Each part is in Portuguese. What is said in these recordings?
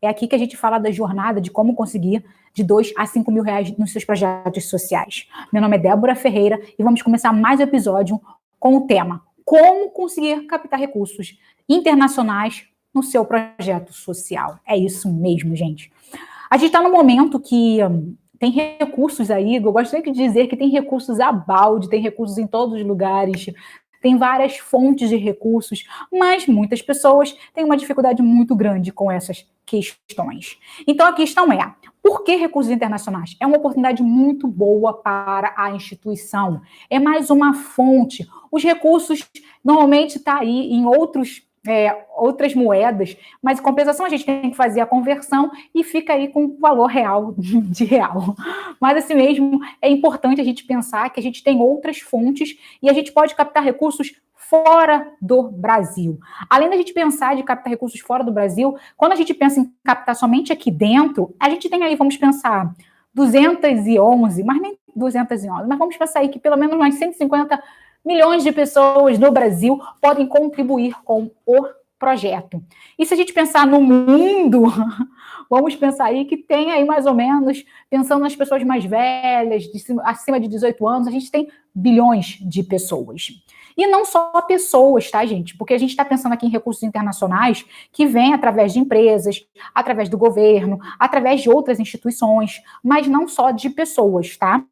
É aqui que a gente fala da jornada, de como conseguir de 2 a 5 mil reais nos seus projetos sociais. Meu nome é Débora Ferreira e vamos começar mais um episódio com o tema como conseguir captar recursos internacionais no seu projeto social. É isso mesmo, gente. A gente está num momento que tem recursos aí, eu gosto sempre de dizer que tem recursos a balde, tem recursos em todos os lugares, tem várias fontes de recursos, mas muitas pessoas têm uma dificuldade muito grande com essas questões. Então a questão é, por que recursos internacionais? É uma oportunidade muito boa para a instituição, é mais uma fonte. Os recursos normalmente estão aí em outras moedas, mas em compensação a gente tem que fazer a conversão e fica aí com o valor real de real. Mas assim mesmo, é importante a gente pensar que a gente tem outras fontes e a gente pode captar recursos fora do Brasil. Além da gente pensar de captar recursos fora do Brasil, quando a gente pensa em captar somente aqui dentro, a gente tem aí, vamos pensar, 211, mas nem 211, mas vamos pensar aí que pelo menos umas 150 milhões de pessoas no Brasil podem contribuir com o projeto. E se a gente pensar no mundo, vamos pensar aí que tem aí mais ou menos, pensando nas pessoas mais velhas, acima de 18 anos, a gente tem bilhões de pessoas. E não só pessoas, tá, gente? Porque a gente está pensando aqui em recursos internacionais que vêm através de empresas, através do governo, através de outras instituições, mas não só de pessoas, tá?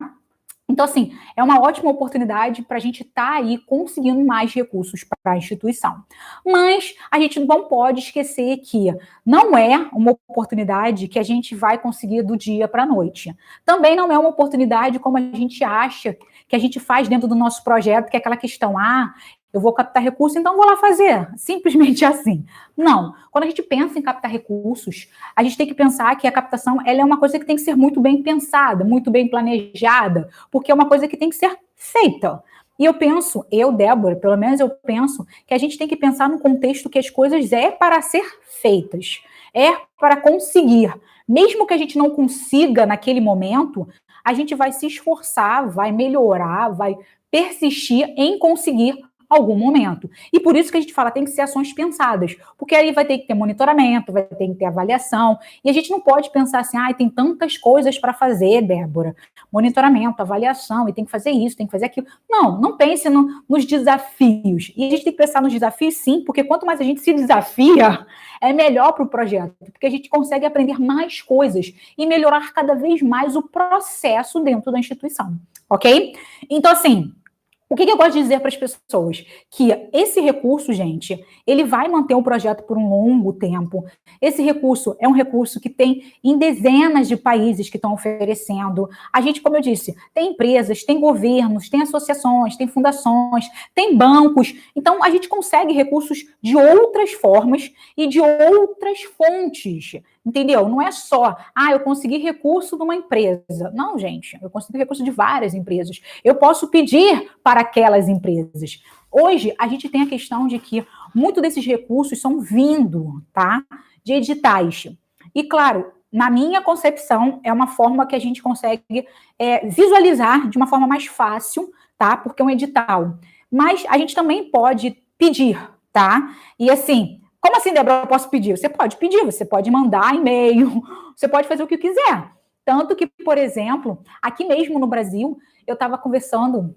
Então, assim, é uma ótima oportunidade para a gente estar aí conseguindo mais recursos para a instituição. Mas a gente não pode esquecer que não é uma oportunidade que a gente vai conseguir do dia para a noite. Também não é uma oportunidade como a gente acha que a gente faz dentro do nosso projeto, que é aquela questão, eu vou captar recursos, então vou lá fazer. Simplesmente assim. Não. Quando a gente pensa em captar recursos, a gente tem que pensar que a captação ela é uma coisa que tem que ser muito bem pensada, muito bem planejada, porque é uma coisa que tem que ser feita. E Débora, pelo menos eu penso, que a gente tem que pensar no contexto que as coisas é para ser feitas, é para conseguir. Mesmo que a gente não consiga naquele momento, a gente vai se esforçar, vai melhorar, vai persistir em conseguir algum momento. E por isso que a gente fala, tem que ser ações pensadas, porque aí vai ter que ter monitoramento, vai ter que ter avaliação, e a gente não pode pensar assim, tem tantas coisas para fazer, Débora, monitoramento, avaliação, e tem que fazer isso, tem que fazer aquilo. Não pense nos desafios. E a gente tem que pensar nos desafios, sim, porque quanto mais a gente se desafia, é melhor para o projeto, porque a gente consegue aprender mais coisas e melhorar cada vez mais o processo dentro da instituição, ok? Então, assim, o que eu gosto de dizer para as pessoas? Que esse recurso, gente, ele vai manter o projeto por um longo tempo. Esse recurso é um recurso que tem em dezenas de países que estão oferecendo. A gente, como eu disse, tem empresas, tem governos, tem associações, tem fundações, tem bancos. Então, a gente consegue recursos de outras formas e de outras fontes. Entendeu? Não é só, eu consegui recurso de uma empresa. Não, gente, eu consegui recurso de várias empresas. Eu posso pedir para aquelas empresas. Hoje, a gente tem a questão de que muitos desses recursos são vindo, tá? De editais. E, claro, na minha concepção, é uma forma que a gente consegue visualizar de uma forma mais fácil, tá? Porque é um edital. Mas a gente também pode pedir, tá? E assim, como assim, Débora, eu posso pedir? Você pode mandar e-mail, você pode fazer o que quiser. Tanto que, por exemplo, aqui mesmo no Brasil, eu estava conversando,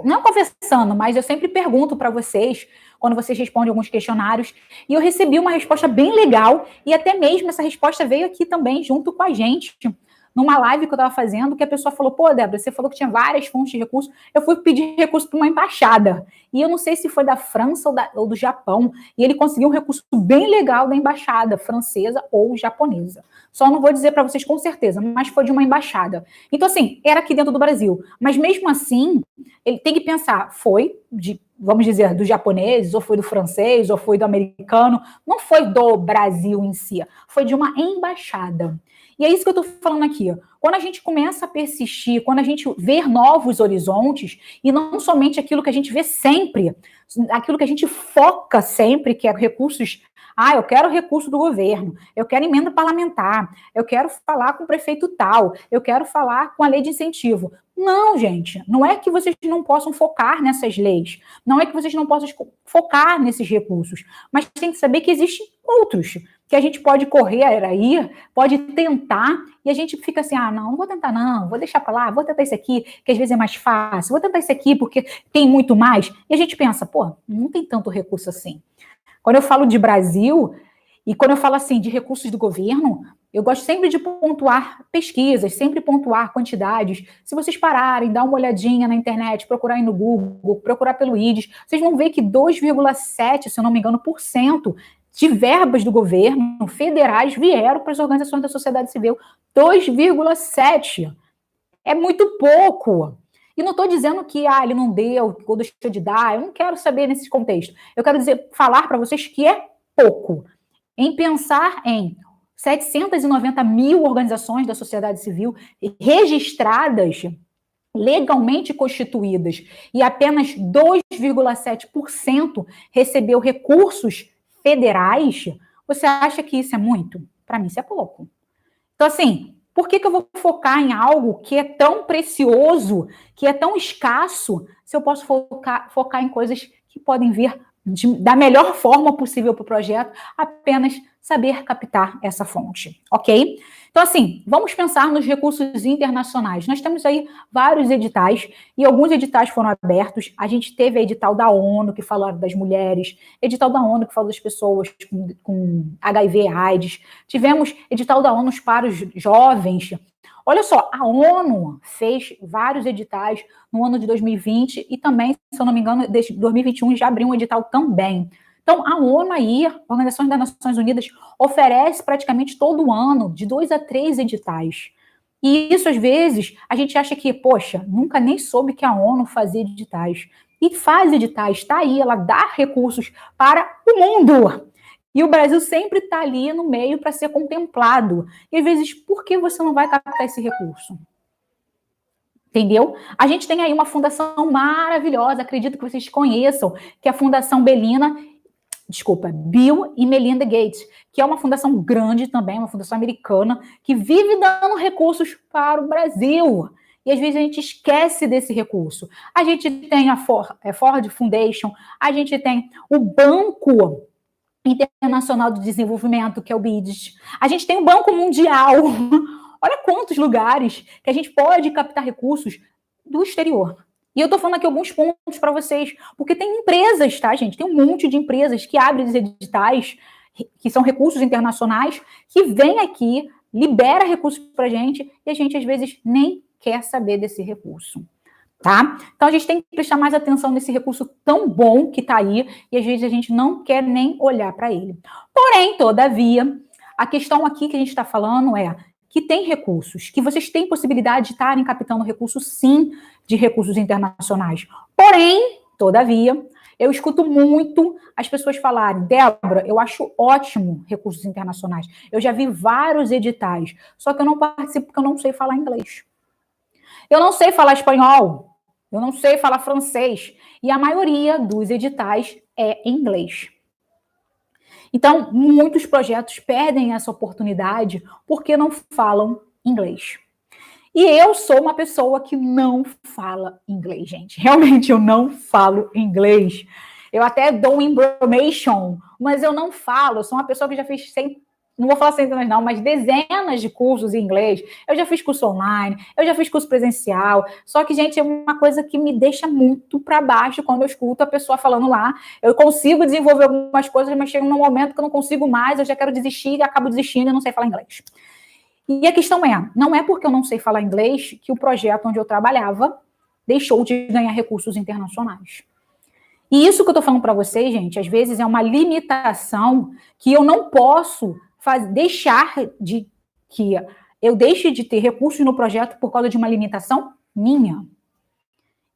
não conversando, mas eu sempre pergunto para vocês, quando vocês respondem alguns questionários, e eu recebi uma resposta bem legal, e até mesmo essa resposta veio aqui também junto com a gente, numa live que eu estava fazendo, que a pessoa falou, Débora, você falou que tinha várias fontes de recursos, eu fui pedir recurso para uma embaixada, e eu não sei se foi da França ou do Japão, e ele conseguiu um recurso bem legal da embaixada francesa ou japonesa. Só não vou dizer para vocês com certeza, mas foi de uma embaixada. Então, assim, era aqui dentro do Brasil, mas mesmo assim, ele tem que pensar, vamos dizer, do japonês, ou foi do francês, ou foi do americano, não foi do Brasil em si, foi de uma embaixada. E é isso que eu estou falando aqui. Quando a gente começa a persistir, quando a gente vê novos horizontes, e não somente aquilo que a gente vê sempre, aquilo que a gente foca sempre, que é recursos. Eu quero recurso do governo, eu quero emenda parlamentar, eu quero falar com o prefeito tal, eu quero falar com a lei de incentivo. Não, gente, não é que vocês não possam focar nessas leis, não é que vocês não possam focar nesses recursos, mas tem que saber que existem outros. que a gente pode correr aí, pode tentar, e a gente fica assim, não vou tentar não, vou deixar para lá, vou tentar isso aqui, que às vezes é mais fácil, vou tentar isso aqui porque tem muito mais, e a gente pensa, pô, não tem tanto recurso assim. Quando eu falo de Brasil, e quando eu falo assim de recursos do governo, eu gosto sempre de pontuar pesquisas, sempre pontuar quantidades. Se vocês pararem, dar uma olhadinha na internet, procurar aí no Google, procurar pelo IDES, vocês vão ver que 2,7%, se eu não me engano, por cento de verbas do governo federais vieram para as organizações da sociedade civil. 2,7%. É muito pouco. E não estou dizendo que ele não deu, ou deixou de dar, eu não quero saber nesse contexto. Eu quero falar para vocês que é pouco. Em pensar em 790 mil organizações da sociedade civil registradas, legalmente constituídas, e apenas 2,7% recebeu recursos federais, você acha que isso é muito? Para mim, isso é pouco. Então, assim, por que eu vou focar em algo que é tão precioso, que é tão escasso, se eu posso focar em coisas que podem vir da melhor forma possível para o projeto, apenas saber captar essa fonte, ok? Então, assim, vamos pensar nos recursos internacionais. Nós temos aí vários editais, e alguns editais foram abertos. A gente teve a edital da ONU, que falou das mulheres, edital da ONU, que falou das pessoas com HIV e AIDS. Tivemos edital da ONU para os jovens. Olha só, a ONU fez vários editais no ano de 2020 e também, se eu não me engano, desde 2021 já abriu um edital também. Então, a ONU aí, a Organização das Nações Unidas, oferece praticamente todo ano, de 2 a 3 editais. E isso, às vezes, a gente acha que, poxa, nunca nem soube que a ONU fazia editais. E faz editais, está aí, ela dá recursos para o mundo. E o Brasil sempre está ali no meio para ser contemplado. E às vezes, por que você não vai captar esse recurso? Entendeu? A gente tem aí uma fundação maravilhosa, acredito que vocês conheçam, que é a Fundação Bill e Melinda Gates, que é uma fundação grande também, uma fundação americana, que vive dando recursos para o Brasil. E às vezes a gente esquece desse recurso. A gente tem a Ford Foundation, a gente tem o Banco Internacional de Desenvolvimento, que é o BIDES. A gente tem o Banco Mundial. Olha quantos lugares que a gente pode captar recursos do exterior. E eu estou falando aqui alguns pontos para vocês, porque tem empresas, tá, gente? Tem um monte de empresas que abrem os editais, que são recursos internacionais, que vêm aqui, libera recursos para a gente, e a gente, às vezes, nem quer saber desse recurso. Tá? Então, a gente tem que prestar mais atenção nesse recurso tão bom que está aí, e às vezes a gente não quer nem olhar para ele. Porém, todavia, a questão aqui que a gente está falando é que tem recursos, que vocês têm possibilidade de estarem captando recursos, sim, de recursos internacionais. Porém, todavia, eu escuto muito as pessoas falarem, Débora, eu acho ótimo recursos internacionais. Eu já vi vários editais, só que eu não participo porque eu não sei falar inglês. Eu não sei falar espanhol. Eu não sei falar francês. E a maioria dos editais é em inglês. Então, muitos projetos perdem essa oportunidade porque não falam inglês. E eu sou uma pessoa que não fala inglês, gente. Realmente, eu não falo inglês. Eu até dou information, mas eu não falo. Eu sou uma pessoa que já fez não vou falar centenas não, mas dezenas de cursos em inglês. Eu já fiz curso online, eu já fiz curso presencial. Só que, gente, é uma coisa que me deixa muito para baixo quando eu escuto a pessoa falando lá. Eu consigo desenvolver algumas coisas, mas chega num momento que eu não consigo mais, eu já quero desistir e acabo desistindo e não sei falar inglês. E a questão não é porque eu não sei falar inglês que o projeto onde eu trabalhava deixou de ganhar recursos internacionais. E isso que eu estou falando para vocês, gente, às vezes é uma limitação que eu não posso deixar de que eu deixe de ter recursos no projeto por causa de uma limitação minha.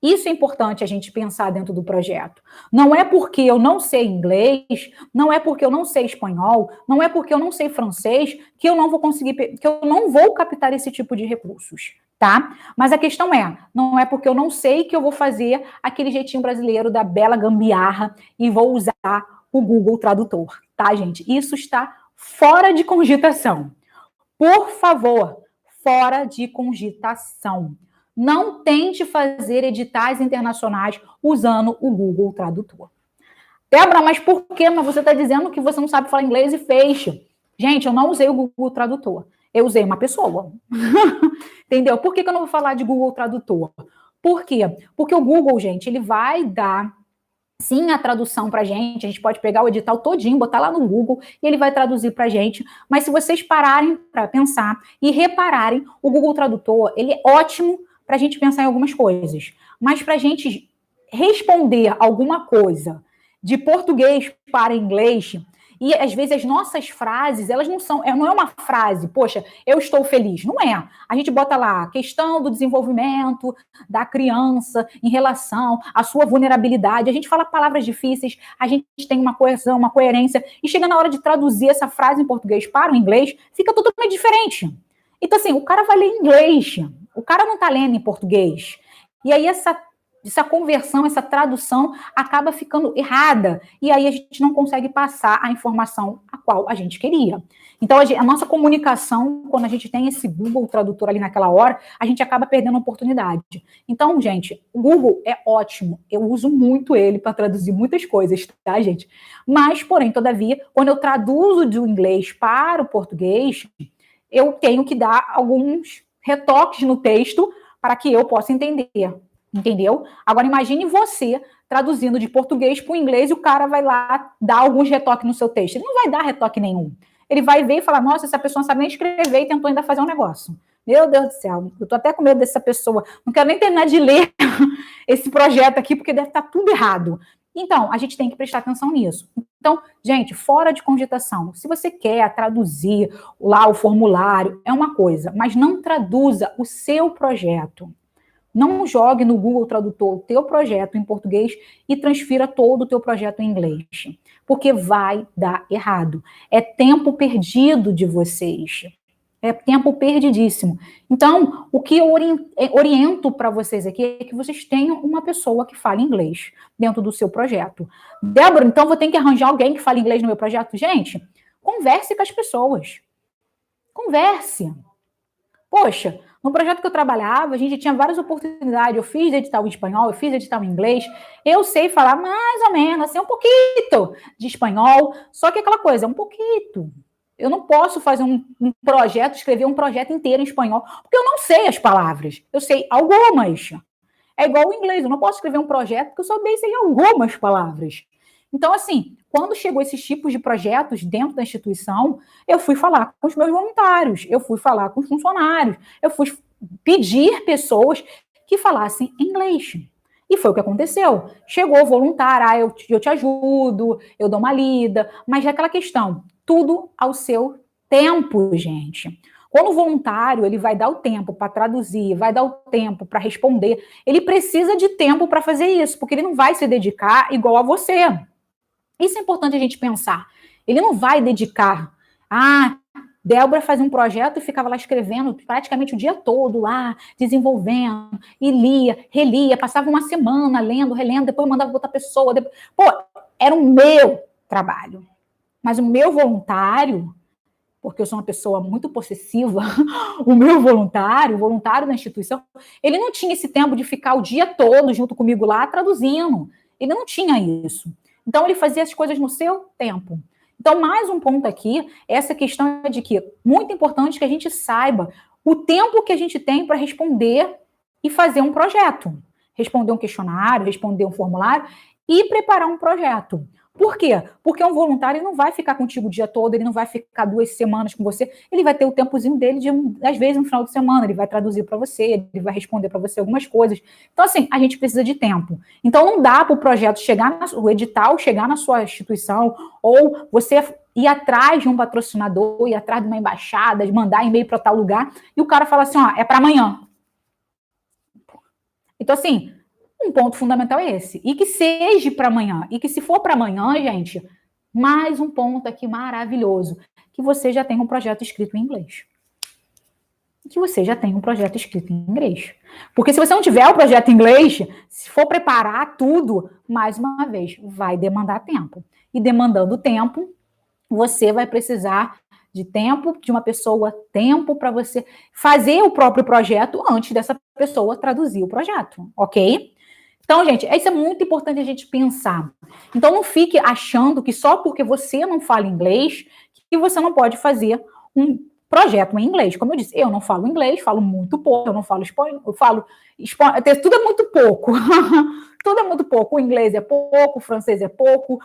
Isso é importante a gente pensar dentro do projeto. Não é porque eu não sei inglês, não é porque eu não sei espanhol, não é porque eu não sei francês que eu não vou conseguir, que eu não vou captar esse tipo de recursos, tá? Mas a questão não é porque eu não sei que eu vou fazer aquele jeitinho brasileiro da bela gambiarra e vou usar o Google Tradutor, tá, gente? Isso está fora de cogitação. Por favor, fora de cogitação. Não tente fazer editais internacionais usando o Google Tradutor. Débora, mas por quê? Mas você está dizendo que você não sabe falar inglês e fez. Gente, eu não usei o Google Tradutor. Eu usei uma pessoa. Entendeu? Por que eu não vou falar de Google Tradutor? Por quê? Porque o Google, gente, ele vai dar, sim, a tradução para a gente pode pegar o edital todinho, botar lá no Google e ele vai traduzir para a gente. Mas se vocês pararem para pensar e repararem, o Google Tradutor, ele é ótimo para a gente pensar em algumas coisas. Mas para a gente responder alguma coisa de português para inglês, e às vezes as nossas frases, elas não é uma frase, poxa, eu estou feliz. Não é. A gente bota lá a questão do desenvolvimento da criança em relação à sua vulnerabilidade. A gente fala palavras difíceis, a gente tem uma coesão, uma coerência, e chega na hora de traduzir essa frase em português para o inglês, fica totalmente diferente. Então, assim, o cara vai ler em inglês, o cara não está lendo em português. E aí essa conversão, essa tradução acaba ficando errada. E aí a gente não consegue passar a informação a qual a gente queria. Então, a nossa comunicação, quando a gente tem esse Google Tradutor ali naquela hora, a gente acaba perdendo a oportunidade. Então, gente, o Google é ótimo. Eu uso muito ele para traduzir muitas coisas, tá, gente? Mas, porém, todavia, quando eu traduzo do inglês para o português, eu tenho que dar alguns retoques no texto para que eu possa entender. Entendeu? Agora imagine você traduzindo de português para o inglês e o cara vai lá dar alguns retoques no seu texto. Ele não vai dar retoque nenhum. Ele vai ver e falar, nossa, essa pessoa não sabe nem escrever e tentou ainda fazer um negócio. Meu Deus do céu, eu tô até com medo dessa pessoa. Não quero nem terminar de ler esse projeto aqui, porque deve estar tudo errado. Então, a gente tem que prestar atenção nisso. Então, gente, fora de cogitação, se você quer traduzir lá o formulário, é uma coisa, mas não traduza o seu projeto. Não jogue no Google Tradutor o teu projeto em português e transfira todo o teu projeto em inglês, porque vai dar errado. É tempo perdido de vocês. É tempo perdidíssimo. Então, o que eu oriento para vocês aqui é que vocês tenham uma pessoa que fale inglês dentro do seu projeto. Débora, então vou ter que arranjar alguém que fale inglês no meu projeto? Gente, converse com as pessoas. Converse. Poxa, no projeto que eu trabalhava, a gente tinha várias oportunidades. Eu fiz edital em espanhol, eu fiz edital em inglês. Eu sei falar mais ou menos, assim, um pouquinho de espanhol. Só que aquela coisa, um pouquinho. Eu não posso fazer um projeto, escrever um projeto inteiro em espanhol, porque eu não sei as palavras. Eu sei algumas. É igual o inglês, eu não posso escrever um projeto porque eu só sei algumas palavras. Então, assim, quando chegou esses tipos de projetos dentro da instituição, eu fui falar com os meus voluntários, eu fui falar com os funcionários, eu fui pedir pessoas que falassem inglês. E foi o que aconteceu. Chegou o voluntário, eu te ajudo, eu dou uma lida, mas é aquela questão, tudo ao seu tempo, gente. Quando o voluntário ele vai dar o tempo para traduzir, vai dar o tempo para responder, ele precisa de tempo para fazer isso, porque ele não vai se dedicar igual a você. Isso é importante a gente pensar. Ele não vai dedicar. Débora fazia um projeto e ficava lá escrevendo praticamente o dia todo lá, desenvolvendo, e lia, relia, passava uma semana lendo, relendo, depois mandava para outra pessoa. Depois... Pô, era o meu trabalho. Mas o meu voluntário, porque eu sou uma pessoa muito possessiva, o meu voluntário, o voluntário da instituição, ele não tinha esse tempo de ficar o dia todo junto comigo lá traduzindo. Ele não tinha isso. Então, ele fazia as coisas no seu tempo. Então, mais um ponto aqui, essa questão de que muito importante que a gente saiba o tempo que a gente tem para responder e fazer um projeto. Responder um questionário, responder um formulário e preparar um projeto. Por quê? Porque um voluntário não vai ficar contigo o dia todo, ele não vai ficar 2 semanas com você, ele vai ter o tempozinho dele, às vezes no final de semana, ele vai traduzir para você, ele vai responder para você algumas coisas. Então, assim, a gente precisa de tempo. Então, não dá para o projeto o edital chegar na sua instituição, ou você ir atrás de um patrocinador, ir atrás de uma embaixada, de mandar e-mail para tal lugar, e o cara fala assim, ó, é para amanhã. Então, assim, um ponto fundamental é esse. E que seja para amanhã. E que se for para amanhã, gente, mais um ponto aqui maravilhoso. Que você já tem um projeto escrito em inglês. Que você já tem um projeto escrito em inglês. Porque se você não tiver o projeto em inglês, se for preparar tudo, mais uma vez, vai demandar tempo. E demandando tempo, você vai precisar de tempo de uma pessoa, tempo para você fazer o próprio projeto antes dessa pessoa traduzir o projeto, ok? Então, gente, isso é muito importante a gente pensar. Então, não fique achando que só porque você não fala inglês, você não pode fazer um projeto em inglês. Como eu disse, eu não falo inglês, falo muito pouco, eu não falo espanhol, eu falo espanhol, tudo é muito pouco. Tudo é muito pouco. O inglês é pouco, o francês é pouco,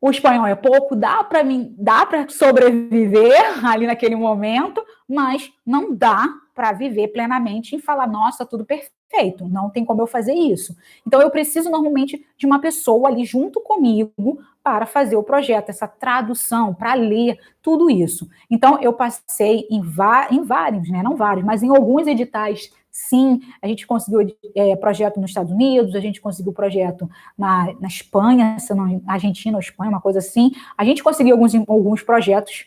o espanhol é pouco, dá para sobreviver ali naquele momento, mas não dá para viver plenamente e falar, nossa, tudo perfeito, não tem como eu fazer isso. Então, eu preciso normalmente de uma pessoa ali junto comigo para fazer o projeto, essa tradução, para ler, tudo isso. Então, eu passei em vários, né, não vários, mas em alguns editais. Sim, a gente conseguiu projeto nos Estados Unidos, a gente conseguiu projeto na Espanha, se não, Argentina ou Espanha, uma coisa assim. A gente conseguiu alguns projetos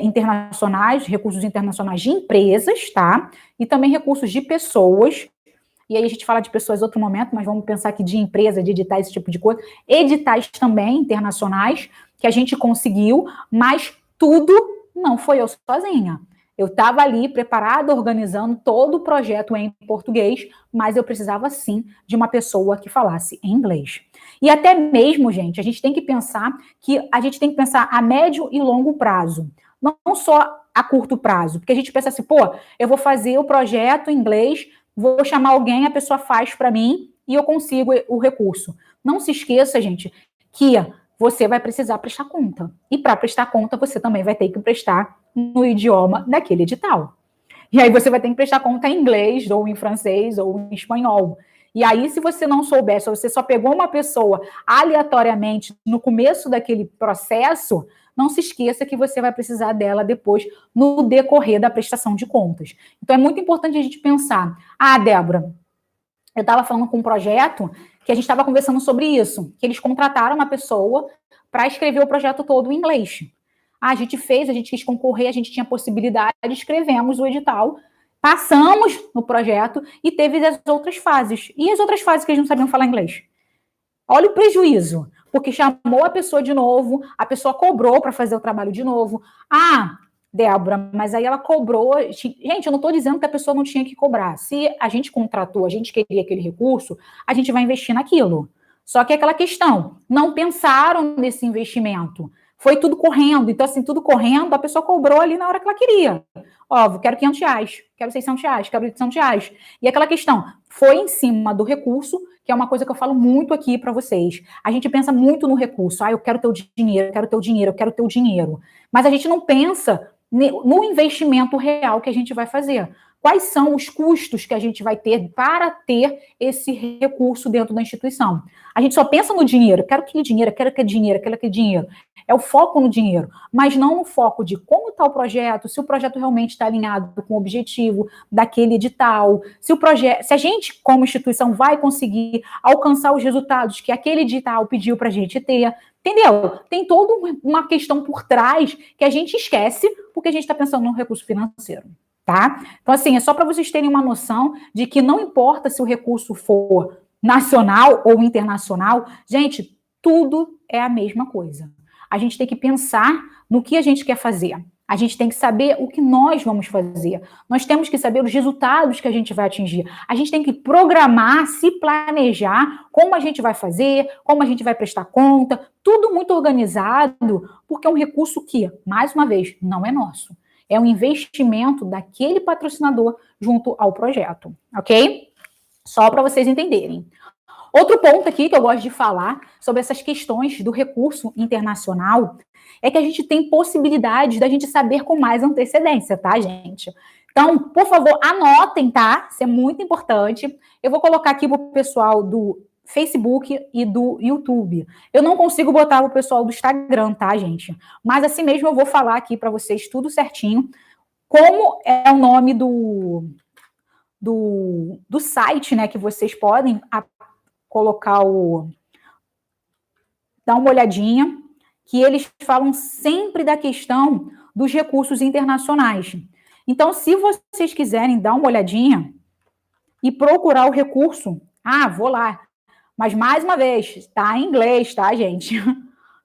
internacionais, recursos internacionais de empresas, tá? E também recursos de pessoas. E aí a gente fala de pessoas em outro momento, mas vamos pensar aqui de empresa, de editais, esse tipo de coisa. Editais também internacionais, que a gente conseguiu, mas tudo não foi eu sozinha. Eu estava ali preparada, organizando todo o projeto em português, mas eu precisava, sim, de uma pessoa que falasse em inglês. E até mesmo, gente, a gente tem que pensar a médio e longo prazo, não só a curto prazo, porque a gente pensa assim, pô, eu vou fazer o projeto em inglês, vou chamar alguém, a pessoa faz para mim e eu consigo o recurso. Não se esqueça, gente, que você vai precisar prestar conta. E para prestar conta, você também vai ter que prestar no idioma daquele edital. E aí você vai ter que prestar conta em inglês, ou em francês, ou em espanhol. E aí, se você não souber, se você só pegou uma pessoa aleatoriamente no começo daquele processo, não se esqueça que você vai precisar dela depois no decorrer da prestação de contas. Então, é muito importante a gente pensar, Débora, eu estava falando com um projeto que a gente estava conversando sobre isso, que eles contrataram uma pessoa para escrever o projeto todo em inglês. A gente quis concorrer, a gente tinha possibilidade, escrevemos o edital, passamos no projeto e teve as outras fases. E as outras fases que eles não sabiam falar inglês? Olha o prejuízo, porque chamou a pessoa de novo, a pessoa cobrou para fazer o trabalho de novo. Débora, mas aí ela cobrou. Gente, eu não estou dizendo que a pessoa não tinha que cobrar. Se a gente contratou, a gente queria aquele recurso, a gente vai investir naquilo. Só que é aquela questão, não pensaram nesse investimento. Foi tudo correndo. Então, assim, tudo correndo, a pessoa cobrou ali na hora que ela queria. Ó, quero R$500, quero R$600, quero R$800. E aquela questão, foi em cima do recurso, que é uma coisa que eu falo muito aqui para vocês. A gente pensa muito no recurso. Eu quero teu dinheiro, eu quero teu dinheiro, eu quero teu dinheiro. Mas a gente não pensa no investimento real que a gente vai fazer. Quais são os custos que a gente vai ter para ter esse recurso dentro da instituição? A gente só pensa no dinheiro, quero aquele dinheiro, quero aquele dinheiro, quero aquele dinheiro. É o foco no dinheiro, mas não no foco de como está o projeto, se o projeto realmente está alinhado com o objetivo daquele edital, se a gente, como instituição, vai conseguir alcançar os resultados que aquele edital pediu para a gente ter. Entendeu? Tem toda uma questão por trás que a gente esquece porque a gente está pensando no recurso financeiro. Tá? Então, assim, é só para vocês terem uma noção de que não importa se o recurso for nacional ou internacional, gente, tudo é a mesma coisa. A gente tem que pensar no que a gente quer fazer. A gente tem que saber o que nós vamos fazer. Nós temos que saber os resultados que a gente vai atingir. A gente tem que programar, se planejar como a gente vai fazer, como a gente vai prestar conta, tudo muito organizado, porque é um recurso que, mais uma vez, não é nosso. É um investimento daquele patrocinador junto ao projeto, ok? Só para vocês entenderem. Outro ponto aqui que eu gosto de falar sobre essas questões do recurso internacional é que a gente tem possibilidade da gente saber com mais antecedência, tá, gente? Então, por favor, anotem, tá? Isso é muito importante. Eu vou colocar aqui para o pessoal do Facebook e do YouTube. Eu não consigo botar o pessoal do Instagram, tá, gente? Mas assim mesmo eu vou falar aqui para vocês tudo certinho. Como é o nome do site, né, que vocês podem colocar dar uma olhadinha, que eles falam sempre da questão dos recursos internacionais. Então, se vocês quiserem dar uma olhadinha e procurar o recurso, vou lá. Mas, mais uma vez, está em inglês, tá, gente?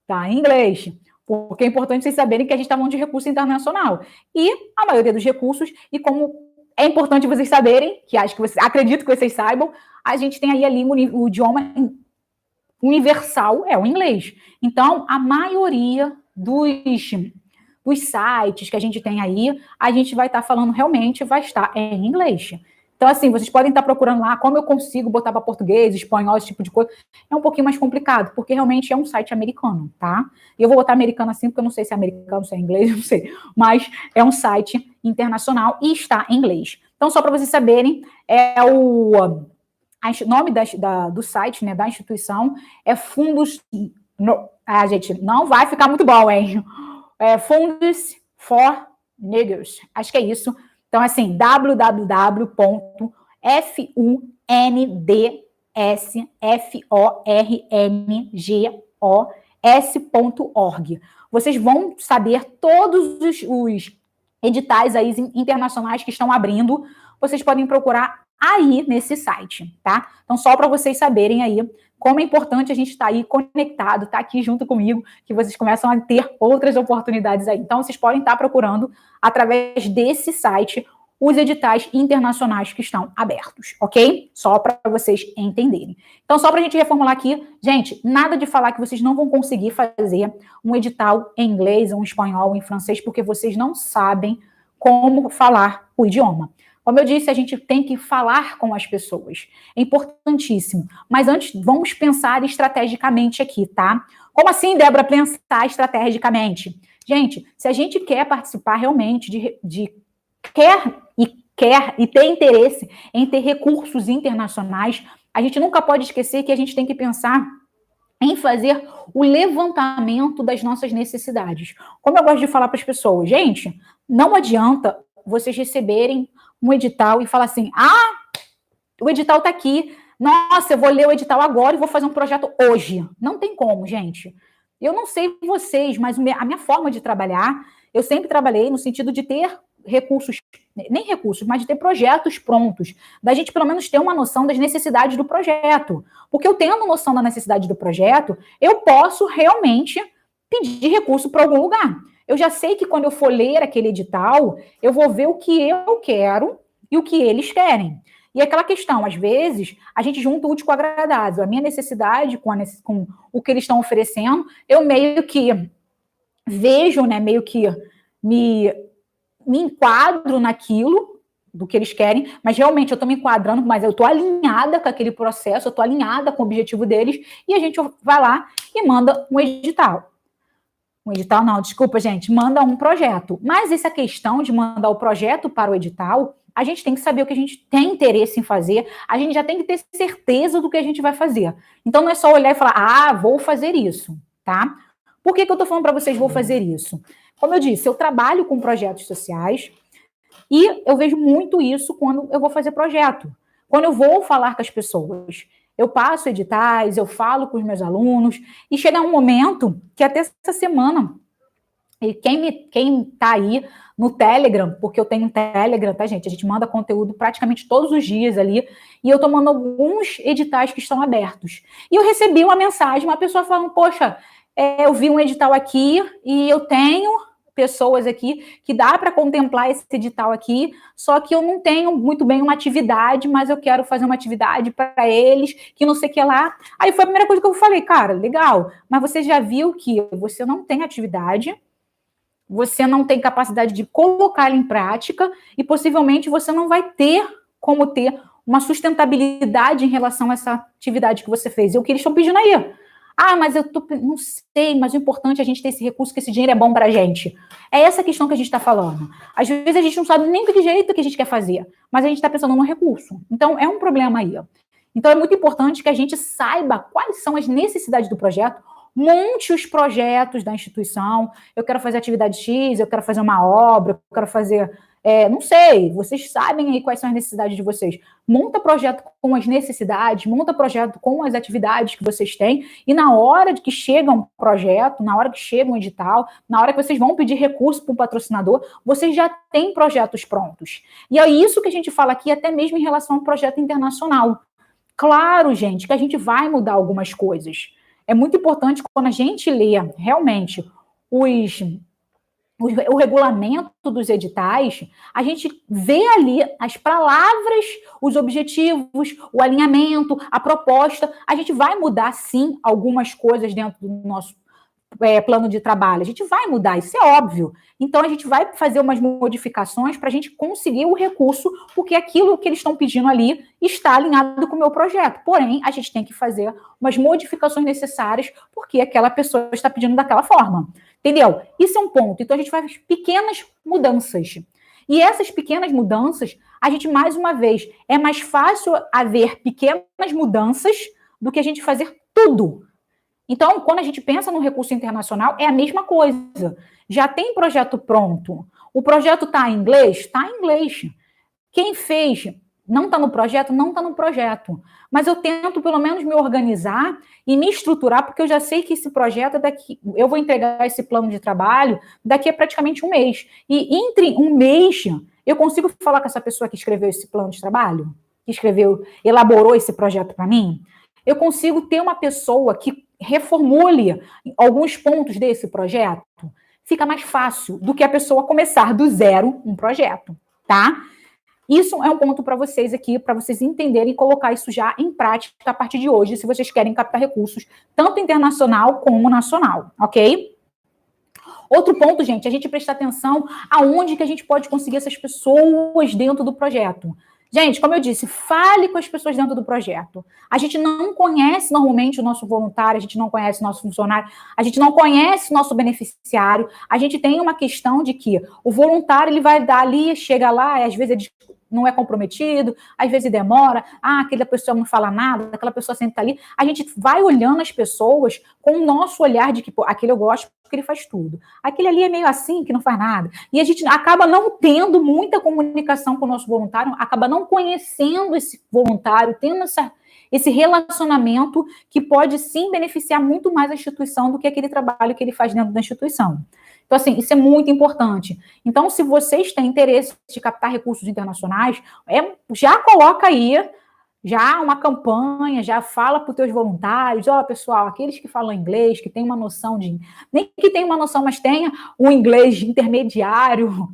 Está em inglês. Porque é importante vocês saberem que a gente está falando de recurso internacional. E a maioria dos recursos, e como é importante vocês saberem, que acredito que vocês saibam, a gente tem aí a língua, o idioma universal é o inglês. Então, a maioria dos dos sites que a gente tem aí, a gente vai estar falando realmente, vai estar em inglês. Então, assim, vocês podem estar procurando lá como eu consigo botar para português, espanhol, esse tipo de coisa. É um pouquinho mais complicado, porque realmente é um site americano, tá? E eu vou botar americano assim, porque eu não sei se é americano, se é inglês, não sei. Mas é um site internacional e está em inglês. Então, só para vocês saberem, nome do site, né, da instituição, é Fundos... gente, não vai ficar muito bom, hein? Funds for Niggers. Acho que é isso. Então, assim, www.fundsforngos.org. Vocês vão saber todos os editais aí internacionais que estão abrindo. Vocês podem procurar aí nesse site, tá? Então, só para vocês saberem aí como é importante a gente estar aí conectado, estar aqui junto comigo, que vocês começam a ter outras oportunidades aí. Então, vocês podem estar procurando, através desse site, os editais internacionais que estão abertos, ok? Só para vocês entenderem. Então, só para a gente reformular aqui, gente, nada de falar que vocês não vão conseguir fazer um edital em inglês, um espanhol, em francês, porque vocês não sabem como falar o idioma. Como eu disse, a gente tem que falar com as pessoas. É importantíssimo. Mas antes, vamos pensar estrategicamente aqui, tá? Como assim, Débora, pensar estrategicamente? Gente, se a gente quer participar realmente quer e ter interesse em ter recursos internacionais, a gente nunca pode esquecer que a gente tem que pensar em fazer o levantamento das nossas necessidades. Como eu gosto de falar para as pessoas, gente, não adianta vocês receberem um edital e falar assim, o edital está aqui, nossa, eu vou ler o edital agora e vou fazer um projeto hoje. Não tem como, gente. Eu não sei vocês, mas a minha forma de trabalhar, eu sempre trabalhei no sentido de ter recursos, nem recursos, mas de ter projetos prontos, da gente pelo menos ter uma noção das necessidades do projeto. Porque eu tendo noção da necessidade do projeto, eu posso realmente pedir recurso para algum lugar. Eu já sei que quando eu for ler aquele edital, eu vou ver o que eu quero e o que eles querem. E aquela questão, às vezes, a gente junta o útil com o agradável. A minha necessidade com o que eles estão oferecendo, eu meio que vejo, né, meio que me enquadro naquilo do que eles querem, mas realmente eu estou me enquadrando, mas eu estou alinhada com aquele processo, eu estou alinhada com o objetivo deles, e a gente vai lá e manda um edital. Um edital não, desculpa, gente, manda um projeto. Mas essa questão de mandar o projeto para o edital, a gente tem que saber o que a gente tem interesse em fazer, a gente já tem que ter certeza do que a gente vai fazer. Então não é só olhar e falar, vou fazer isso, tá? Por que eu estou falando para vocês, vou fazer isso? Como eu disse, eu trabalho com projetos sociais e eu vejo muito isso quando eu vou fazer projeto. Quando eu vou falar com as pessoas, eu passo editais, eu falo com os meus alunos, e chega um momento que até essa semana, e quem está aí no Telegram, porque eu tenho um Telegram, tá, gente? A gente manda conteúdo praticamente todos os dias ali, e eu estou mandando alguns editais que estão abertos. E eu recebi uma mensagem, uma pessoa falando, poxa, eu vi um edital aqui e eu tenho pessoas aqui que dá para contemplar esse edital aqui, só que eu não tenho muito bem uma atividade, mas eu quero fazer uma atividade para eles, que não sei o que lá. Aí foi a primeira coisa que eu falei, cara, legal, mas você já viu que você não tem atividade, você não tem capacidade de colocá-la em prática e possivelmente você não vai ter como ter uma sustentabilidade em relação a essa atividade que você fez. E o que eles estão pedindo aí? Mas não sei, mas o importante é a gente ter esse recurso, que esse dinheiro é bom para a gente. É essa questão que a gente está falando. Às vezes a gente não sabe nem que jeito que a gente quer fazer, mas a gente está pensando no recurso. Então, é um problema aí. Então, é muito importante que a gente saiba quais são as necessidades do projeto, monte os projetos da instituição. Eu quero fazer atividade X, eu quero fazer uma obra, eu quero fazer... não sei, vocês sabem aí quais são as necessidades de vocês. Monta projeto com as necessidades, monta projeto com as atividades que vocês têm, e na hora de que chega um projeto, na hora que chega um edital, na hora que vocês vão pedir recurso para um patrocinador, vocês já têm projetos prontos. E é isso que a gente fala aqui, até mesmo em relação ao projeto internacional. Claro, gente, que a gente vai mudar algumas coisas. É muito importante quando a gente lê realmente o regulamento dos editais, a gente vê ali as palavras, os objetivos, o alinhamento, a proposta. A gente vai mudar, sim, algumas coisas dentro do nosso plano de trabalho? A gente vai mudar, isso é óbvio. Então, a gente vai fazer umas modificações para a gente conseguir o recurso, porque aquilo que eles estão pedindo ali está alinhado com o meu projeto. Porém, a gente tem que fazer umas modificações necessárias, porque aquela pessoa está pedindo daquela forma. Entendeu? Isso é um ponto. Então, a gente faz pequenas mudanças. E essas pequenas mudanças, a gente, mais uma vez, é mais fácil haver pequenas mudanças do que a gente fazer tudo. Então, quando a gente pensa no recurso internacional, é a mesma coisa. Já tem projeto pronto. O projeto está em inglês? Está em inglês. Quem fez não está no projeto? Não está no projeto. Mas eu tento, pelo menos, me organizar e me estruturar, porque eu já sei que esse projeto, eu vou entregar esse plano de trabalho daqui a praticamente um mês. E entre um mês, eu consigo falar com essa pessoa que escreveu esse plano de trabalho? Que elaborou esse projeto para mim? Eu consigo ter uma pessoa que reformule alguns pontos desse projeto? Fica mais fácil do que a pessoa começar do zero um projeto, tá? Isso é um ponto para vocês aqui, para vocês entenderem e colocar isso já em prática a partir de hoje, se vocês querem captar recursos, tanto internacional como nacional, ok? Outro ponto, gente, a gente prestar atenção aonde que a gente pode conseguir essas pessoas dentro do projeto. Gente, como eu disse, fale com as pessoas dentro do projeto. A gente não conhece normalmente o nosso voluntário, a gente não conhece o nosso funcionário, a gente não conhece o nosso beneficiário. A gente tem uma questão de que o voluntário ele vai dar ali, chega lá, e às vezes ele não é comprometido, às vezes demora, aquela pessoa não fala nada, aquela pessoa sempre está ali. A gente vai olhando as pessoas com o nosso olhar de que, pô, aquele eu gosto porque ele faz tudo. Aquele ali é meio assim, que não faz nada. E a gente acaba não tendo muita comunicação com o nosso voluntário, acaba não conhecendo esse voluntário, tendo esse relacionamento que pode sim beneficiar muito mais a instituição do que aquele trabalho que ele faz dentro da instituição. Então, assim, isso é muito importante. Então, se vocês têm interesse de captar recursos internacionais, já coloca aí, já uma campanha, já fala para os teus voluntários, pessoal, aqueles que falam inglês, que tem uma noção nem que tenha uma noção, mas tenha um inglês intermediário,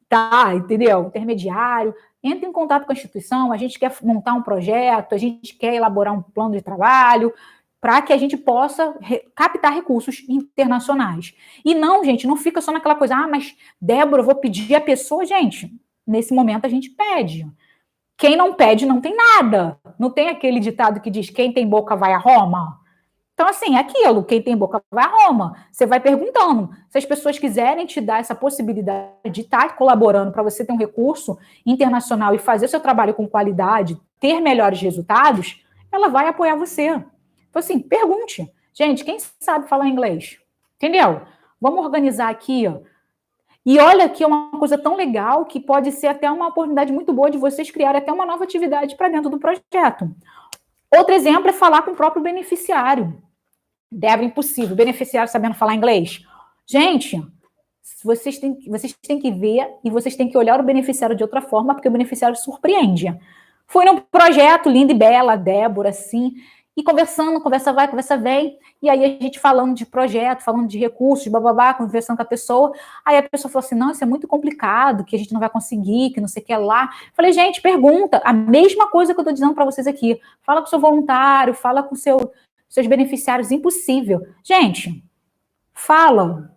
tá, entendeu? Intermediário, entre em contato com a instituição, a gente quer montar um projeto, a gente quer elaborar um plano de trabalho, para que a gente possa captar recursos internacionais. E não, gente, não fica só naquela coisa, mas Débora, eu vou pedir a pessoa, gente, nesse momento a gente pede. Quem não pede não tem nada. Não tem aquele ditado que diz, quem tem boca vai a Roma? Então, assim, é aquilo, quem tem boca vai a Roma. Você vai perguntando. Se as pessoas quiserem te dar essa possibilidade de estar colaborando para você ter um recurso internacional e fazer o seu trabalho com qualidade, ter melhores resultados, ela vai apoiar você. Então, assim, pergunte. Gente, quem sabe falar inglês? Entendeu? Vamos organizar aqui, ó. E olha que é uma coisa tão legal que pode ser até uma oportunidade muito boa de vocês criarem até uma nova atividade para dentro do projeto. Outro exemplo é falar com o próprio beneficiário. Débora, impossível. Beneficiário sabendo falar inglês? Gente, vocês têm que ver e vocês têm que olhar o beneficiário de outra forma, porque o beneficiário surpreende. Foi num projeto lindo e bela, Débora, assim, e conversando, conversa vai, conversa vem, e aí a gente falando de projeto, falando de recursos, bababá, conversando com a pessoa, aí a pessoa falou assim, não, isso é muito complicado, que a gente não vai conseguir, que não sei o que lá. Falei, gente, pergunta, a mesma coisa que eu tô dizendo para vocês aqui, fala com o seu voluntário, fala com seus beneficiários, impossível. Gente, fala.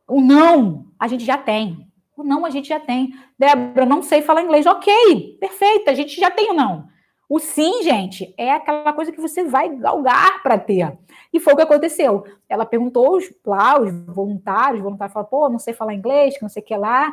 O não, a gente já tem. O não, a gente já tem. Débora, não sei falar inglês. Ok, perfeito, a gente já tem o não. O sim, gente, é aquela coisa que você vai galgar para ter. E foi o que aconteceu. Ela perguntou os voluntários falaram, pô, não sei falar inglês, que não sei o que lá,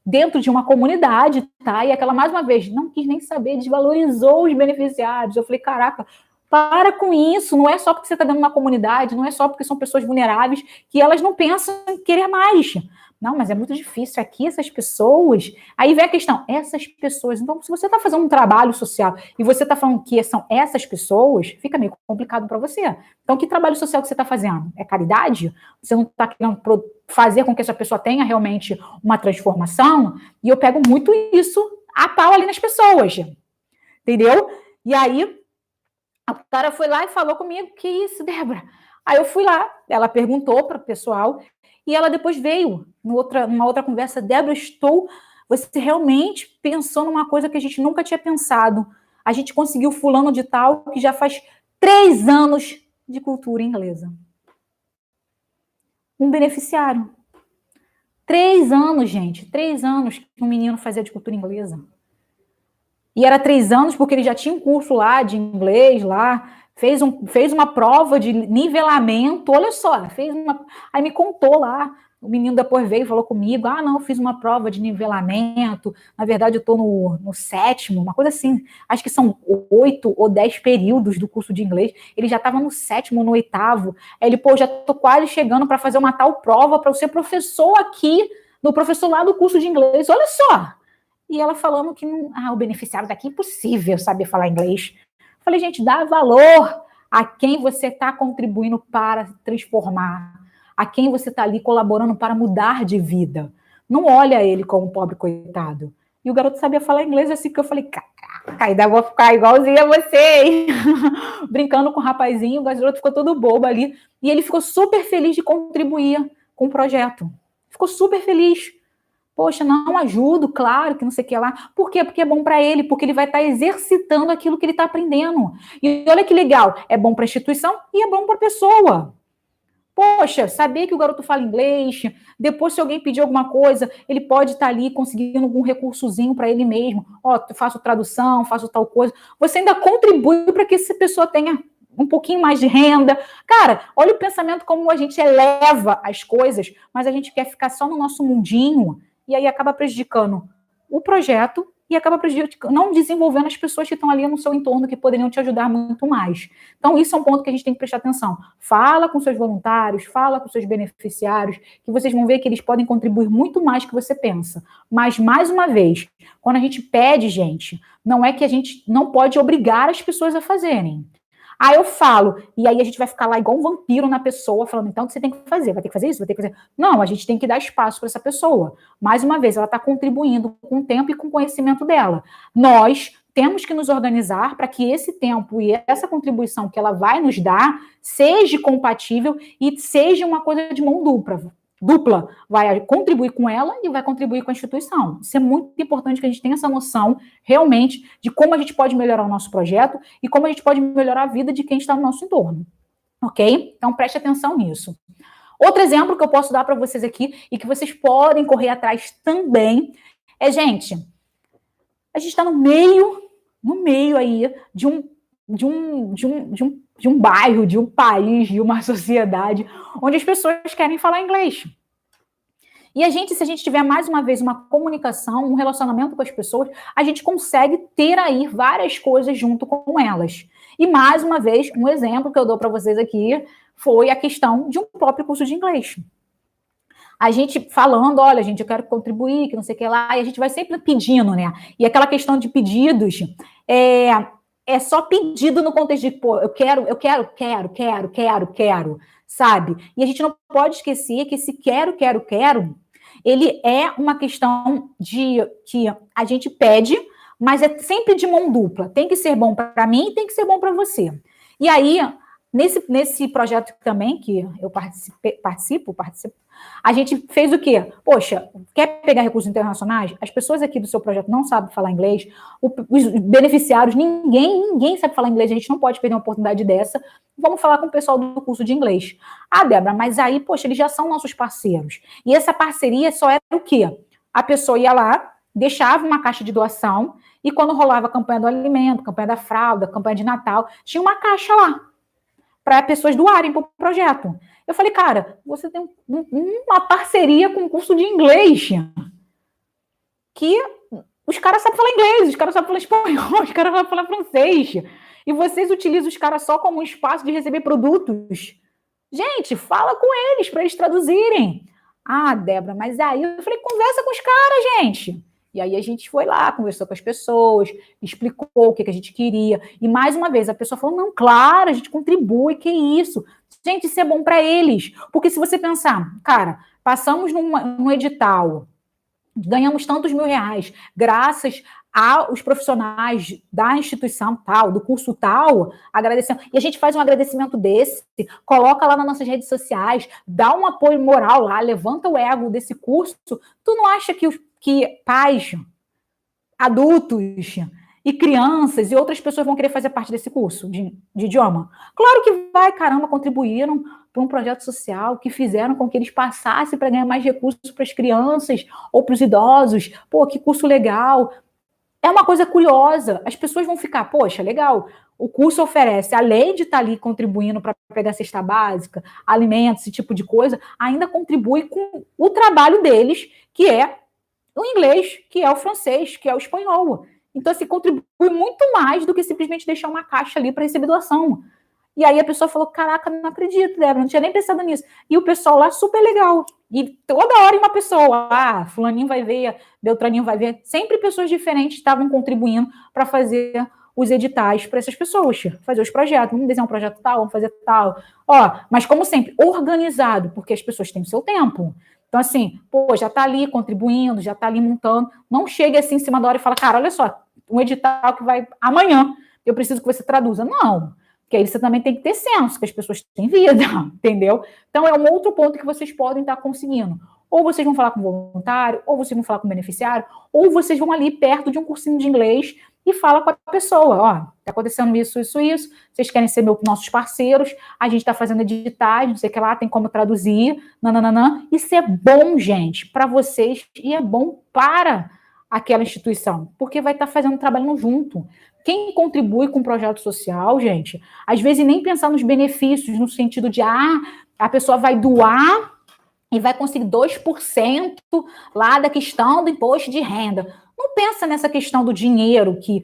dentro de uma comunidade, tá? E aquela, mais uma vez, não quis nem saber, desvalorizou os beneficiários. Eu falei, caraca, para com isso, não é só porque você está dentro de uma comunidade, não é só porque são pessoas vulneráveis que elas não pensam em querer mais. Não, mas é muito difícil aqui, essas pessoas. Aí vem a questão, essas pessoas. Então, se você está fazendo um trabalho social e você está falando que são essas pessoas, fica meio complicado para você. Então, que trabalho social que você está fazendo? É caridade? Você não está querendo fazer com que essa pessoa tenha realmente uma transformação? E eu pego muito isso a pau ali nas pessoas. Entendeu? E aí, a cara foi lá e falou comigo, que isso, Débora? Aí eu fui lá, ela perguntou para o pessoal, e ela depois veio, numa outra conversa, Débora, você realmente pensou numa coisa que a gente nunca tinha pensado. A gente conseguiu fulano de tal, que já faz 3 anos de cultura inglesa. um beneficiário. 3 anos, gente. 3 anos que um menino fazia de cultura inglesa. E era 3 anos porque ele já tinha um curso lá de inglês, lá, fez uma prova de nivelamento, olha só, aí me contou lá, o menino depois veio e falou comigo, não, eu fiz uma prova de nivelamento, na verdade eu estou no 7º, uma coisa assim, acho que são 8 ou 10 períodos do curso de inglês, ele já estava no 7º, no 8º, aí ele, já estou quase chegando para fazer uma tal prova para eu ser professor aqui, no professor lá do curso de inglês, olha só. E ela falando que o beneficiário daqui é impossível saber falar inglês. Falei, gente, dá valor a quem você está contribuindo para transformar, a quem você está ali colaborando para mudar de vida. Não olha ele como pobre coitado. E o garoto sabia falar inglês, assim que eu falei, caraca, ainda vou ficar igualzinho a você, hein? Brincando com o rapazinho, o garoto ficou todo bobo ali. E ele ficou super feliz de contribuir com o projeto. Ficou super feliz. Poxa, não ajudo, claro, que não sei o que lá. Por quê? Porque é bom para ele, porque ele vai estar exercitando aquilo que ele está aprendendo. E olha que legal, é bom para a instituição e é bom para a pessoa. Poxa, saber que o garoto fala inglês, depois se alguém pedir alguma coisa, ele pode estar ali conseguindo algum recursozinho para ele mesmo. Faço tradução, faço tal coisa. Você ainda contribui para que essa pessoa tenha um pouquinho mais de renda. Cara, olha o pensamento como a gente eleva as coisas, mas a gente quer ficar só no nosso mundinho e aí acaba prejudicando o projeto e acaba prejudicando, não desenvolvendo as pessoas que estão ali no seu entorno que poderiam te ajudar muito mais. Então, isso é um ponto que a gente tem que prestar atenção. Fala com seus voluntários, fala com seus beneficiários, que vocês vão ver que eles podem contribuir muito mais do que você pensa. Mas, mais uma vez, quando a gente pede, gente, não é que a gente não pode obrigar as pessoas a fazerem. Eu falo, e aí a gente vai ficar lá igual um vampiro na pessoa, falando, então você tem que fazer, vai ter que fazer isso, vai ter que fazer. Não, a gente tem que dar espaço para essa pessoa. Mais uma vez, ela está contribuindo com o tempo e com o conhecimento dela. Nós temos que nos organizar para que esse tempo e essa contribuição que ela vai nos dar seja compatível e seja uma coisa de mão dupla, vai contribuir com ela e vai contribuir com a instituição. Isso é muito importante que a gente tenha essa noção realmente de como a gente pode melhorar o nosso projeto e como a gente pode melhorar a vida de quem está no nosso entorno, ok? Então, preste atenção nisso. Outro exemplo que eu posso dar para vocês aqui e que vocês podem correr atrás também é, gente, a gente está no meio aí de um bairro, de um país, de uma sociedade onde as pessoas querem falar inglês. E se a gente tiver mais uma vez uma comunicação, um relacionamento com as pessoas, a gente consegue ter aí várias coisas junto com elas. E mais uma vez, um exemplo que eu dou para vocês aqui foi a questão de um próprio curso de inglês. A gente falando, olha, gente, eu quero contribuir, que não sei o que lá, e a gente vai sempre pedindo, né? E aquela questão de pedidos é só pedido no contexto de, eu quero, sabe? E a gente não pode esquecer que esse quero, ele é uma questão de que a gente pede, mas é sempre de mão dupla. Tem que ser bom para mim e tem que ser bom para você. E aí, nesse projeto também, que eu participo, a gente fez o quê? Poxa, quer pegar recursos internacionais? As pessoas aqui do seu projeto não sabem falar inglês, os beneficiários, ninguém sabe falar inglês, a gente não pode perder uma oportunidade dessa. Vamos falar com o pessoal do curso de inglês. Débora, mas aí, poxa, eles já são nossos parceiros. E essa parceria só era o quê? A pessoa ia lá, deixava uma caixa de doação, e quando rolava a campanha do alimento, campanha da fralda, campanha de Natal, tinha uma caixa lá, para pessoas doarem para o projeto. Eu falei, cara, você tem uma parceria com o curso de inglês, que os caras sabem falar inglês, os caras sabem falar espanhol, os caras sabem falar francês, e vocês utilizam os caras só como um espaço de receber produtos. Gente, fala com eles, para eles traduzirem. Débora, mas aí eu falei, conversa com os caras, gente. E aí a gente foi lá, conversou com as pessoas, explicou o que a gente queria. E mais uma vez, a pessoa falou, não, claro, a gente contribui, que isso. Gente, isso é bom para eles. Porque se você pensar, cara, passamos num edital, ganhamos tantos R$1.000, graças aos profissionais da instituição tal, do curso tal, agradecendo. E a gente faz um agradecimento desse, coloca lá nas nossas redes sociais, dá um apoio moral lá, levanta o ego desse curso. Tu não acha que pais, adultos, e crianças e outras pessoas vão querer fazer parte desse curso de idioma? Claro que vai, caramba, contribuíram para um projeto social que fizeram com que eles passassem para ganhar mais recursos para as crianças ou para os idosos. Pô, que curso legal. É uma coisa curiosa. As pessoas vão ficar, poxa, legal. O curso oferece, além de estar ali contribuindo para pegar cesta básica, alimentos, esse tipo de coisa, ainda contribui com o trabalho deles, que é o inglês, que é o francês, que é o espanhol. Então, assim, contribui muito mais do que simplesmente deixar uma caixa ali para receber doação. E aí a pessoa falou, caraca, não acredito, Débora, não tinha nem pensado nisso. E o pessoal lá, super legal. E toda hora uma pessoa, fulaninho vai ver, Beltraninho vai ver. Sempre pessoas diferentes estavam contribuindo para fazer os editais para essas pessoas, fazer os projetos. Vamos desenhar um projeto tal, vamos fazer tal. Mas como sempre, organizado, porque as pessoas têm o seu tempo. Então, assim, já está ali contribuindo, já está ali montando. Não chegue assim em cima da hora e fala, cara, olha só, um edital que vai amanhã, eu preciso que você traduza. Não. Porque aí você também tem que ter senso, que as pessoas têm vida, entendeu? Então, é um outro ponto que vocês podem estar conseguindo. Ou vocês vão falar com o voluntário, ou vocês vão falar com o beneficiário, ou vocês vão ali perto de um cursinho de inglês e fala com a pessoa, tá acontecendo isso, vocês querem ser nossos parceiros, a gente tá fazendo editais, não sei o que lá, tem como traduzir, nananana. Isso é bom, gente, para vocês e é bom para aquela instituição, porque vai estar fazendo trabalho junto. Quem contribui com o projeto social, gente, às vezes nem pensar nos benefícios, no sentido de, a pessoa vai doar e vai conseguir 2% lá da questão do imposto de renda. Não pensa nessa questão do dinheiro, que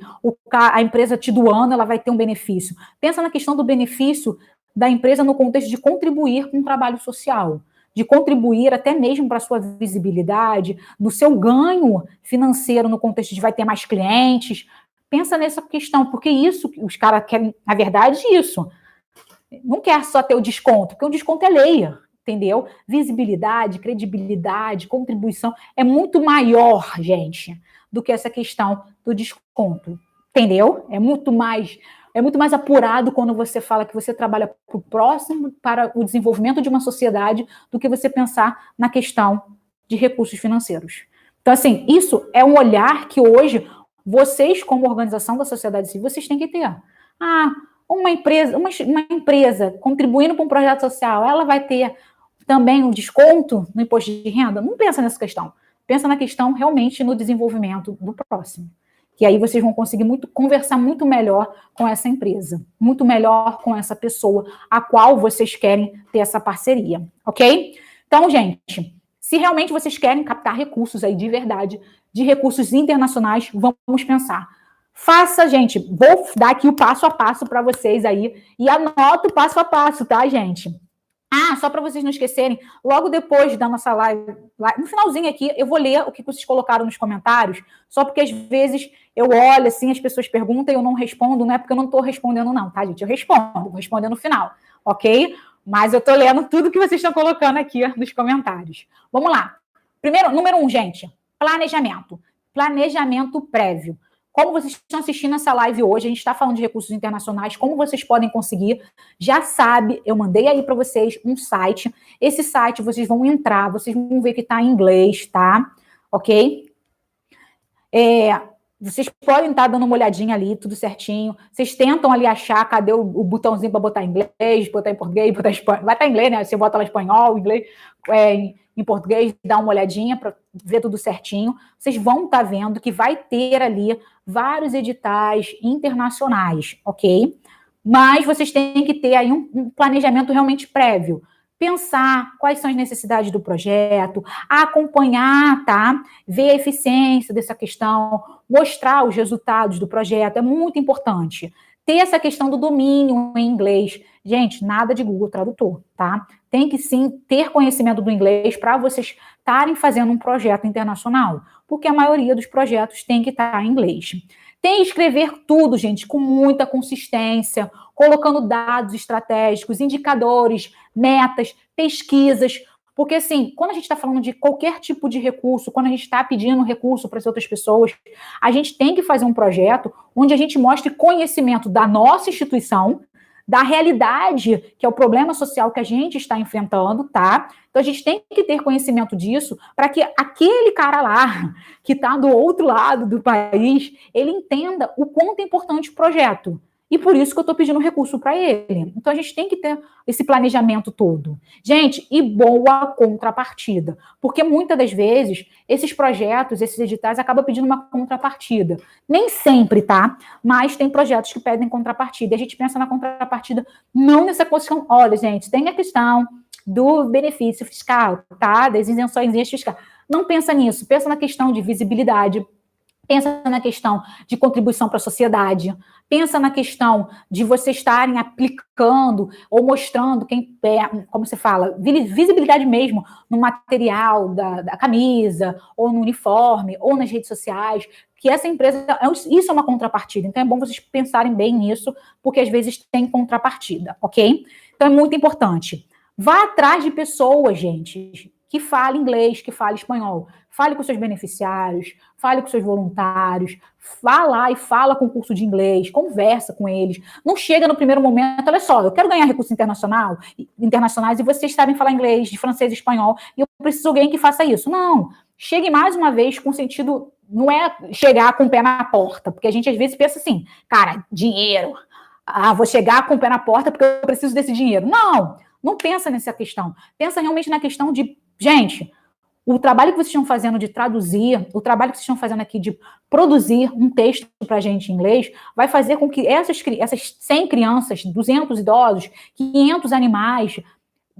a empresa te doando, ela vai ter um benefício. Pensa na questão do benefício da empresa no contexto de contribuir com o trabalho social, de contribuir até mesmo para a sua visibilidade, do seu ganho financeiro no contexto de vai ter mais clientes. Pensa nessa questão, porque isso, os caras querem, na verdade, isso. Não quer só ter o desconto, porque o desconto é lei, entendeu? Visibilidade, credibilidade, contribuição é muito maior, gente, do que essa questão do desconto, entendeu? É muito mais apurado quando você fala que você trabalha para o próximo, para o desenvolvimento de uma sociedade, do que você pensar na questão de recursos financeiros. Então, assim, isso é um olhar que hoje vocês, como organização da sociedade civil, vocês têm que ter. Uma empresa contribuindo para um projeto social, ela vai ter também um desconto no imposto de renda? Não pensa nessa questão. Pensa na questão realmente no desenvolvimento do próximo. Que aí vocês vão conseguir conversar muito melhor com essa empresa, muito melhor com essa pessoa a qual vocês querem ter essa parceria, ok? Então, gente, se realmente vocês querem captar recursos aí de verdade, de recursos internacionais, vamos pensar. Faça, gente, vou dar aqui o passo a passo para vocês aí, e anota o passo a passo, tá, gente? Só para vocês não esquecerem, logo depois da nossa live, no finalzinho aqui, eu vou ler o que vocês colocaram nos comentários, só porque às vezes eu olho assim, as pessoas perguntam e eu não respondo, não é porque eu não estou respondendo não, tá, gente? Eu vou responder no final, ok? Mas eu estou lendo tudo que vocês estão colocando aqui nos comentários. Vamos lá. Primeiro, número 1, gente, planejamento. Planejamento prévio. Como vocês estão assistindo essa live hoje, a gente está falando de recursos internacionais, como vocês podem conseguir, já sabe, eu mandei aí para vocês um site. Esse site vocês vão entrar, vocês vão ver que está em inglês, tá? Ok? Vocês podem estar dando uma olhadinha ali, tudo certinho. Vocês tentam ali achar, cadê o botãozinho para botar em inglês, botar em português, botar em espanhol. Vai estar em inglês, né? Você bota lá espanhol, inglês, em português, dá uma olhadinha para ver tudo certinho. Vocês vão estar vendo que vai ter ali vários editais internacionais, ok? Mas vocês têm que ter aí um planejamento realmente prévio. Pensar quais são as necessidades do projeto, acompanhar, tá? Ver a eficiência dessa questão, mostrar os resultados do projeto, é muito importante. Ter essa questão do domínio em inglês. Gente, nada de Google Tradutor, tá? Tem que sim ter conhecimento do inglês para vocês estarem fazendo um projeto internacional, porque a maioria dos projetos tem que estar em inglês. Tem que escrever tudo, gente, com muita consistência, colocando dados estratégicos, indicadores, metas, pesquisas, porque assim, quando a gente está falando de qualquer tipo de recurso, quando a gente está pedindo recurso para as outras pessoas, a gente tem que fazer um projeto onde a gente mostre conhecimento da nossa instituição, da realidade, que é o problema social que a gente está enfrentando, tá? Então a gente tem que ter conhecimento disso para que aquele cara lá, que está do outro lado do país, ele entenda o quanto é importante o projeto. E por isso que eu estou pedindo recurso para ele. Então a gente tem que ter esse planejamento todo. Gente, e boa contrapartida. Porque muitas das vezes, esses projetos, esses editais, acabam pedindo uma contrapartida. Nem sempre, tá? Mas tem projetos que pedem contrapartida. E a gente pensa na contrapartida não nessa questão. Olha, gente, tem a questão do benefício fiscal, tá? Das isenções fiscais. Não pensa nisso. Pensa na questão de visibilidade. Pensa na questão de contribuição para a sociedade. Pensa na questão de vocês estarem aplicando ou mostrando quem é, como você fala, visibilidade mesmo no material da camisa, ou no uniforme, ou nas redes sociais, que essa empresa, isso é uma contrapartida. Então é bom vocês pensarem bem nisso, porque às vezes tem contrapartida, ok? Então é muito importante. Vá atrás de pessoas, gente, que falem inglês, que falem espanhol. Fale com seus beneficiários, fale com seus voluntários, vá lá e fala com o curso de inglês, conversa com eles. Não chega no primeiro momento, olha só, eu quero ganhar recursos internacionais e vocês sabem falar inglês, de francês e espanhol, e eu preciso de alguém que faça isso. Não, chegue mais uma vez com sentido, não é chegar com o pé na porta, porque a gente às vezes pensa assim, cara, dinheiro, vou chegar com o pé na porta porque eu preciso desse dinheiro. Não pensa nessa questão, pensa realmente na questão de, gente, o trabalho que vocês estão fazendo de traduzir, o trabalho que vocês estão fazendo aqui de produzir um texto para a gente em inglês, vai fazer com que essas 100 crianças, 200 idosos, 500 animais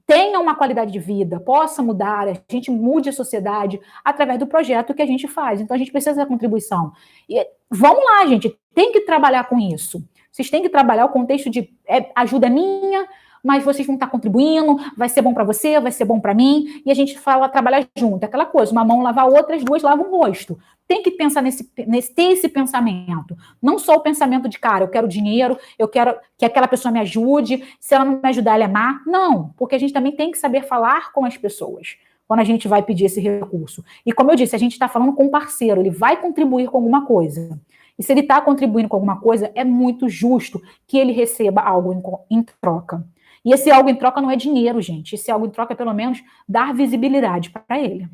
tenham uma qualidade de vida, possa mudar, a gente mude a sociedade através do projeto que a gente faz. Então, a gente precisa da contribuição. E vamos lá, gente, tem que trabalhar com isso. Vocês têm que trabalhar o contexto de ajuda minha, mas vocês vão estar contribuindo, vai ser bom para você, vai ser bom para mim, e a gente fala trabalhar junto, aquela coisa, uma mão lava a outra, as duas lavam o rosto. Tem que pensar ter esse pensamento. Não só o pensamento de, cara, eu quero dinheiro, eu quero que aquela pessoa me ajude, se ela não me ajudar, ela é má. Não, porque a gente também tem que saber falar com as pessoas quando a gente vai pedir esse recurso. E como eu disse, a gente está falando com um parceiro, ele vai contribuir com alguma coisa. E se ele está contribuindo com alguma coisa, é muito justo que ele receba algo em troca. E esse algo em troca não é dinheiro, gente. Esse algo em troca é, pelo menos, dar visibilidade para ele.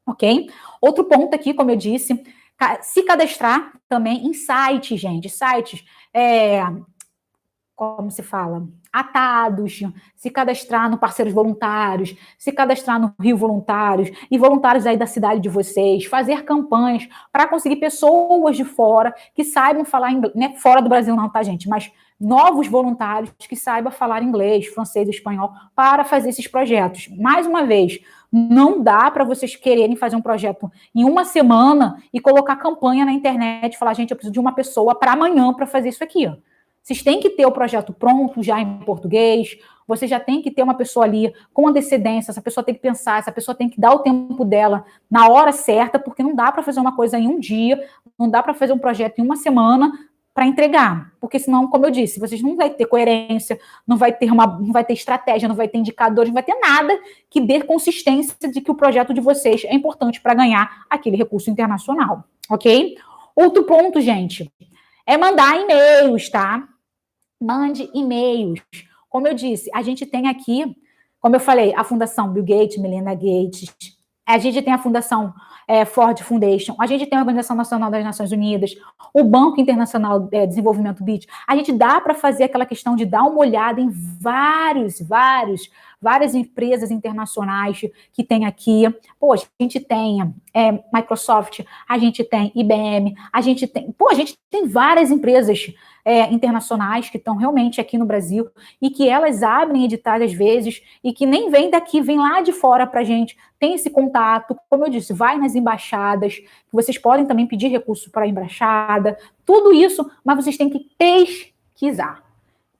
Ok? Outro ponto aqui, como eu disse, se cadastrar também em sites, gente. Sites, como se fala? Atados, se cadastrar no Parceiros Voluntários, se cadastrar no Rio Voluntários, e voluntários aí da cidade de vocês, fazer campanhas para conseguir pessoas de fora que saibam falar inglês, não é fora do Brasil não, tá, gente? Mas novos voluntários que saibam falar inglês, francês e espanhol para fazer esses projetos. Mais uma vez, não dá para vocês quererem fazer um projeto em uma semana e colocar campanha na internet e falar, gente, eu preciso de uma pessoa para amanhã para fazer isso aqui, ó. Vocês têm que ter o projeto pronto, já em português, você já tem que ter uma pessoa ali com antecedência, essa pessoa tem que pensar, essa pessoa tem que dar o tempo dela na hora certa, porque não dá para fazer uma coisa em um dia, não dá para fazer um projeto em uma semana para entregar, porque senão, como eu disse, vocês não vão ter coerência, não vai ter estratégia, não vai ter indicadores, não vai ter nada que dê consistência de que o projeto de vocês é importante para ganhar aquele recurso internacional, ok? Outro ponto, gente, é mandar e-mails, tá? Mande e-mails. Como eu disse, a gente tem aqui, como eu falei, a Fundação Bill Gates, Melinda Gates, a gente tem a Fundação Ford Foundation, a gente tem a Organização Nacional das Nações Unidas, o Banco Internacional de Desenvolvimento BID. A gente dá para fazer aquela questão de dar uma olhada em várias empresas internacionais que tem aqui. Pô, a gente tem Microsoft, a gente tem IBM, a gente tem várias empresas internacionais que estão realmente aqui no Brasil e que elas abrem editais às vezes e que nem vem daqui, vem lá de fora para a gente. Tem esse contato, como eu disse, vai nas embaixadas, que vocês podem também pedir recurso para a embaixada, tudo isso, mas vocês têm que pesquisar.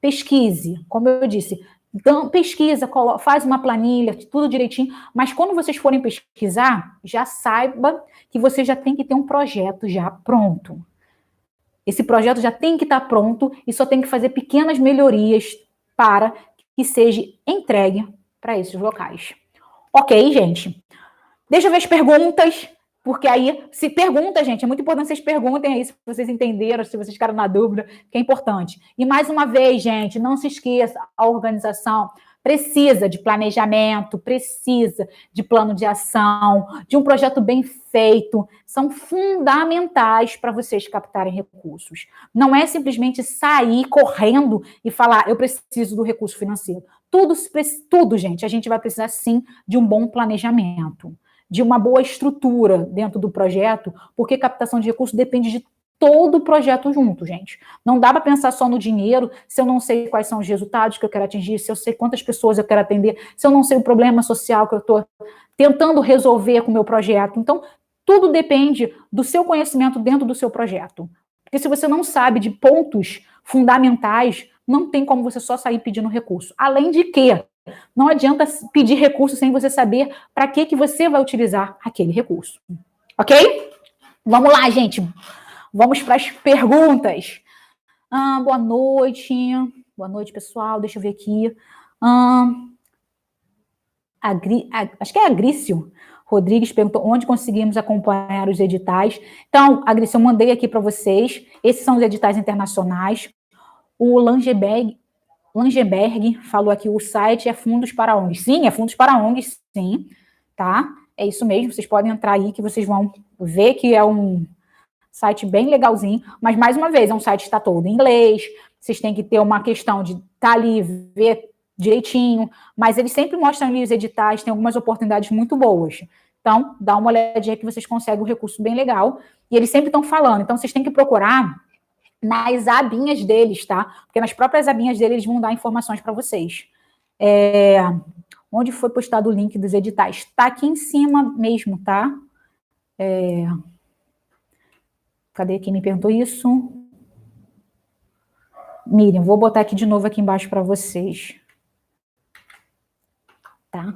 Pesquise, como eu disse, então, pesquisa, faz uma planilha, tudo direitinho, mas quando vocês forem pesquisar, já saiba que você já tem que ter um projeto já pronto. Esse projeto já tem que estar pronto e só tem que fazer pequenas melhorias para que seja entregue para esses locais. Ok, gente? Deixa eu ver as perguntas. Porque aí, se pergunta, gente, é muito importante vocês perguntem aí se vocês entenderam, se vocês ficaram na dúvida, que é importante. E mais uma vez, gente, não se esqueça, a organização precisa de planejamento, precisa de plano de ação, de um projeto bem feito, são fundamentais para vocês captarem recursos. Não é simplesmente sair correndo e falar, eu preciso do recurso financeiro. Tudo, gente, a gente vai precisar sim de um bom planejamento, de uma boa estrutura dentro do projeto, porque captação de recursos depende de todo o projeto junto, gente. Não dá para pensar só no dinheiro, se eu não sei quais são os resultados que eu quero atingir, se eu sei quantas pessoas eu quero atender, se eu não sei o problema social que eu estou tentando resolver com o meu projeto. Então, tudo depende do seu conhecimento dentro do seu projeto. Porque se você não sabe de pontos fundamentais, não tem como você só sair pedindo recurso. Além de que, não adianta pedir recurso sem você saber para que você vai utilizar aquele recurso. Ok? Vamos lá, gente. Vamos para as perguntas. Boa noite. Boa noite, pessoal. Deixa eu ver aqui. Acho que é a Grício Rodrigues perguntou onde conseguimos acompanhar os editais. Então, a Grício, eu mandei aqui para vocês. Esses são os editais internacionais. O Langeberg falou aqui, o site é Fundos para ONGs. Sim, é Fundos para ONGs, sim, tá? É isso mesmo, vocês podem entrar aí que vocês vão ver que é um site bem legalzinho, mas, mais uma vez, é um site que está todo em inglês, vocês têm que ter uma questão de estar ali, ver direitinho, mas eles sempre mostram ali os editais, tem algumas oportunidades muito boas. Então, dá uma olhadinha que vocês conseguem um recurso bem legal, e eles sempre estão falando, então vocês têm que procurar nas abinhas deles, tá? Porque nas próprias abinhas deles eles vão dar informações para vocês. Onde foi postado o link dos editais? Tá aqui em cima mesmo, tá? Cadê quem me perguntou isso? Miriam, vou botar aqui de novo aqui embaixo para vocês. Tá?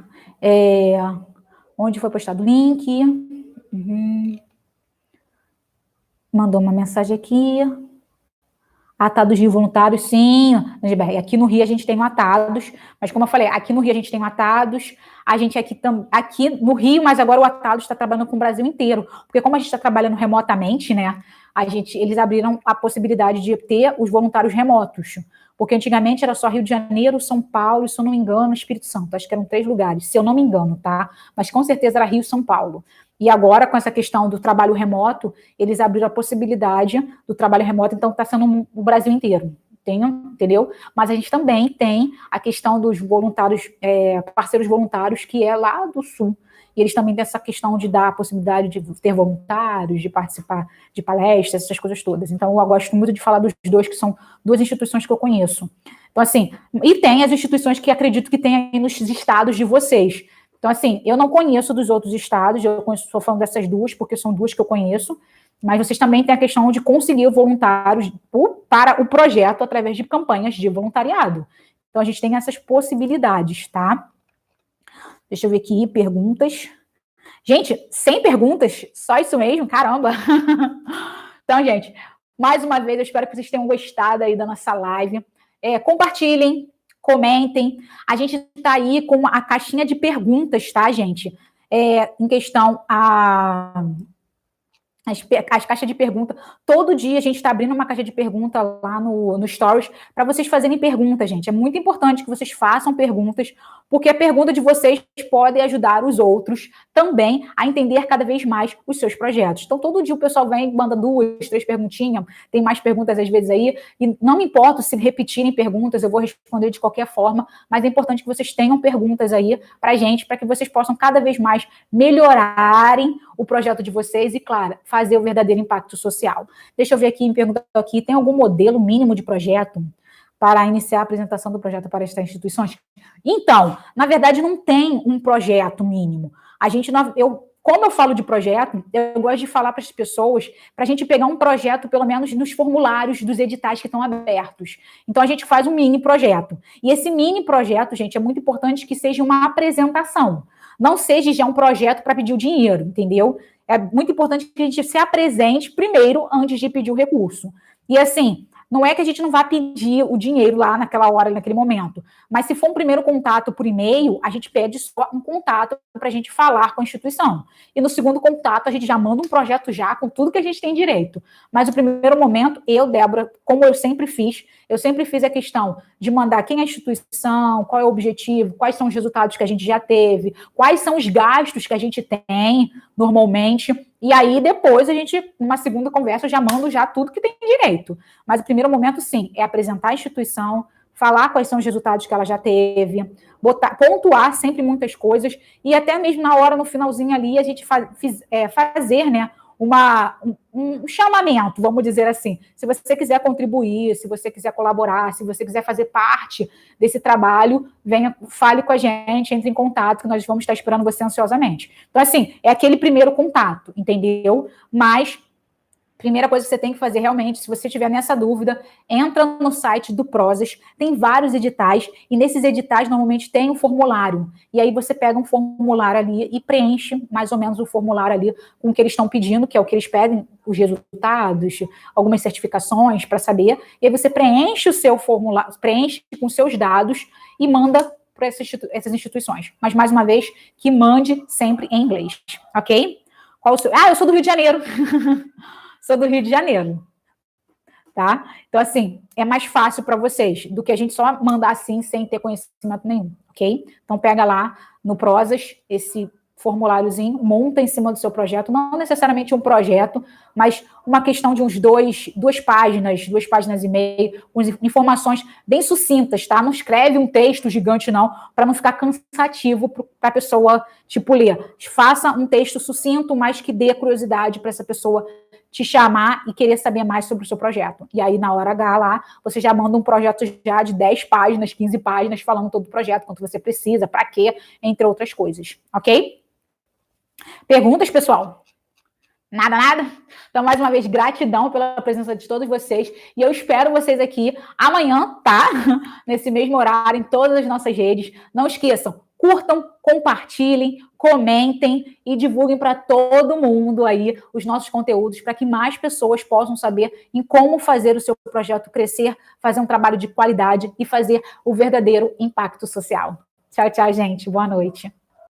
Onde foi postado o link? Mandou uma mensagem aqui. Atados de voluntários, sim. Aqui no Rio a gente tem o Atados, mas como eu falei, aqui no Rio a gente tem o Atados, a gente aqui no Rio, mas agora o Atados está trabalhando com o Brasil inteiro, porque como a gente está trabalhando remotamente, né, eles abriram a possibilidade de ter os voluntários remotos, porque antigamente era só Rio de Janeiro, São Paulo, se eu não me engano, Espírito Santo, acho que eram 3 lugares, se eu não me engano, tá? Mas com certeza era Rio e São Paulo. E agora, com essa questão do trabalho remoto, eles abriram a possibilidade do trabalho remoto, então está sendo o Brasil inteiro, entendeu? Mas a gente também tem a questão dos voluntários, parceiros voluntários, que é lá do Sul, e eles também têm essa questão de dar a possibilidade de ter voluntários, de participar de palestras, essas coisas todas. Então, eu gosto muito de falar dos dois, que são 2 instituições que eu conheço. Então, assim, e tem as instituições que acredito que tem aí nos estados de vocês. Então, assim, eu não conheço dos outros estados, estou falando dessas 2, porque são 2 que eu conheço, mas vocês também têm a questão de conseguir voluntários para o projeto através de campanhas de voluntariado. Então, a gente tem essas possibilidades, tá? Deixa eu ver aqui, perguntas. Gente, 100 perguntas? Só isso mesmo? Caramba! Então, gente, mais uma vez, eu espero que vocês tenham gostado aí da nossa live. Compartilhem, comentem. A gente está aí com a caixinha de perguntas, tá, gente? Em questão as caixas de pergunta. Todo dia a gente está abrindo uma caixa de pergunta lá no Stories para vocês fazerem perguntas, gente. É muito importante que vocês façam perguntas, porque a pergunta de vocês pode ajudar os outros também a entender cada vez mais os seus projetos. Então, todo dia o pessoal vem e manda 2, 3 perguntinhas, tem mais perguntas às vezes aí, e não me importo se repetirem perguntas, eu vou responder de qualquer forma, mas é importante que vocês tenham perguntas aí para a gente, para que vocês possam cada vez mais melhorarem o projeto de vocês e, claro, fazer o verdadeiro impacto social. Deixa eu ver aqui, me perguntou aqui, tem algum modelo mínimo de projeto para iniciar a apresentação do projeto para estas instituições? Então, na verdade, não tem um projeto mínimo. Como eu falo de projeto, eu gosto de falar para as pessoas, para a gente pegar um projeto, pelo menos nos formulários dos editais que estão abertos. Então, a gente faz um mini projeto. E esse mini projeto, gente, é muito importante que seja uma apresentação. Não seja já um projeto para pedir o dinheiro, entendeu? É muito importante que a gente se apresente primeiro, antes de pedir o recurso. E assim, não é que a gente não vá pedir o dinheiro lá naquela hora, naquele momento, mas se for um primeiro contato por e-mail, a gente pede só um contato para a gente falar com a instituição. E no segundo contato, a gente já manda um projeto já com tudo que a gente tem direito. Mas o primeiro momento, eu, Débora, como eu sempre fiz a questão de mandar quem é a instituição, qual é o objetivo, quais são os resultados que a gente já teve, quais são os gastos que a gente tem normalmente. E aí, depois, a gente, numa segunda conversa, eu já mando já tudo que tem direito. Mas o primeiro momento, sim, é apresentar a instituição, falar quais são os resultados que ela já teve, pontuar sempre muitas coisas, e até mesmo na hora, no finalzinho ali, a gente fazer, né, um chamamento, vamos dizer assim. Se você quiser contribuir, se você quiser colaborar, se você quiser fazer parte desse trabalho, venha, fale com a gente, entre em contato, que nós vamos estar esperando você ansiosamente. Então, assim, é aquele primeiro contato, entendeu? Mas primeira coisa que você tem que fazer realmente, se você tiver nessa dúvida, entra no site do Prozas, tem vários editais, e nesses editais normalmente tem um formulário, e aí você pega um formulário ali e preenche mais ou menos o formulário ali com o que eles estão pedindo, que é o que eles pedem, os resultados, algumas certificações para saber, e aí você preenche o seu formulário, preenche com seus dados e manda para essas instituições. Mas, mais uma vez, que mande sempre em inglês, ok? Qual o seu... Ah, eu sou do Rio de Janeiro. Sou do Rio de Janeiro, tá? Então, assim, é mais fácil para vocês do que a gente só mandar assim sem ter conhecimento nenhum, ok? Então, pega lá no Prozas esse formuláriozinho, monta em cima do seu projeto, não necessariamente um projeto, mas uma questão de duas páginas e meia, com informações bem sucintas, tá? Não escreve um texto gigante, não, para não ficar cansativo para a pessoa, tipo, ler. Faça um texto sucinto, mas que dê curiosidade para essa pessoa te chamar e querer saber mais sobre o seu projeto. E aí, na hora H lá, você já manda um projeto já de 10 páginas, 15 páginas, falando todo o projeto, quanto você precisa, para quê, entre outras coisas, ok? Perguntas, pessoal? Nada? Então, mais uma vez, gratidão pela presença de todos vocês. E eu espero vocês aqui amanhã, tá? Nesse mesmo horário, em todas as nossas redes. Não esqueçam, curtam, compartilhem, comentem e divulguem para todo mundo aí os nossos conteúdos, para que mais pessoas possam saber em como fazer o seu projeto crescer, fazer um trabalho de qualidade e fazer o verdadeiro impacto social. Tchau, gente. Boa noite.